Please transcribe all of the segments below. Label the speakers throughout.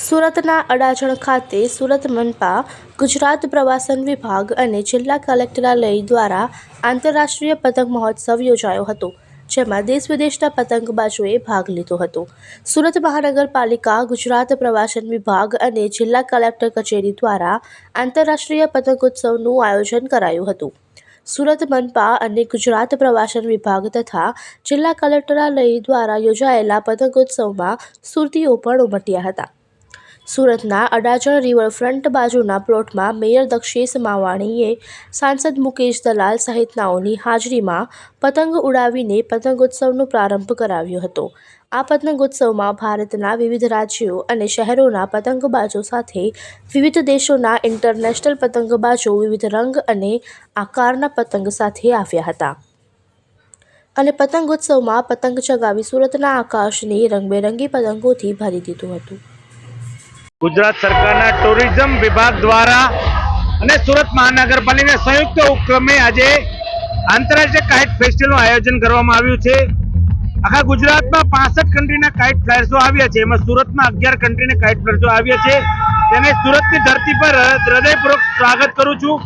Speaker 1: સુરતના અડાજણ ખાતે સુરત મનપા, ગુજરાત પ્રવાસન વિભાગ અને જિલ્લા કલેક્ટરાલય દ્વારા આંતરરાષ્ટ્રીય પતંગ મહોત્સવ યોજાયો હતો, જેમાં દેશ વિદેશના પતંગબાજોએ ભાગ લીધો હતો. સુરત મહાનગરપાલિકા, ગુજરાત પ્રવાસન વિભાગ અને જિલ્લા કલેક્ટર કચેરી દ્વારા આંતરરાષ્ટ્રીય પતંગોત્સવનું આયોજન કરાયું હતું. સુરત મનપા અને ગુજરાત પ્રવાસન વિભાગ તથા જિલ્લા કલેક્ટરાલય દ્વારા યોજાયેલા પતંગોત્સવમાં સુરતીઓ પણ ઉમટ્યા હતા. સુરતના અડાજણ રિવરફ્રન્ટ બાજુના પ્લોટમાં મેયર દક્ષેશ માવાણીએ સાંસદ મુકેશ દલાલ સહિતનાઓની હાજરીમાં પતંગ ઉડાવીને પતંગોત્સવનો પ્રારંભ કરાવ્યો હતો. આ પતંગોત્સવમાં ભારતના વિવિધ રાજ્યો અને શહેરોના પતંગબાજો સાથે વિવિધ દેશોના ઇન્ટરનેશનલ પતંગબાજો વિવિધ રંગ અને આકારના પતંગ સાથે આવ્યા હતા અને પતંગોત્સવમાં પતંગ ચગાવી સુરતના આકાશને રંગબેરંગી પતંગોથી ભરી દીધું હતું.
Speaker 2: ગુજરાત સરકારના ટુરિઝમ વિભાગ દ્વારા અને સુરત મહાનગરપાલિકાના સંયુક્ત ઉપક્રમે આજે આંતરરાષ્ટ્રીય કાઇટ ફેસ્ટિવલનું આયોજન કરવામાં આવ્યું છે. આખા ગુજરાતમાં 65 કન્ટ્રીના કાઇટ ફ્લાયર્સો આવ્યા છે. એમાં સુરતમાં 11 કન્ટ્રીના કાઇટ ફ્લાયર્સો આવ્યા છે. તેને સુરતની ધરતી પર હૃદયપૂર્વક સ્વાગત કરું છું.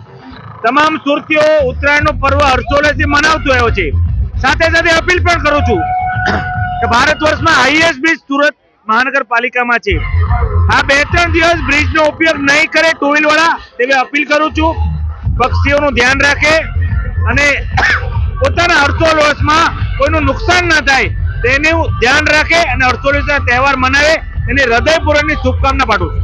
Speaker 2: તમામ સુરતીઓ ઉત્તરાયણનો પર્વ હર્ષોલ્લાસથી મનાવતો આવ્યો છે. સાથે સાથે અપીલ પણ કરું છું કે ભારત વર્ષમાં હાઈએસ્ટ બ્રિજ સુરત મહાનગરપાલિકામાં છે. આ 2-3 દિવસ બ્રિજનો ઉપયોગ નહીં કરે ટુ વ્હીલ વાળા, તેવી અપીલ કરું છું. પક્ષીઓનું ધ્યાન રાખે અને પોતાના હર્ષોલ્લાસમાં કોઈનું નુકસાન ના થાય તેનું ધ્યાન રાખે અને હર્ષોલ્લાસના તહેવાર મનાવે. એની હૃદયપૂર્વકની શુભકામના પાઠવું છું.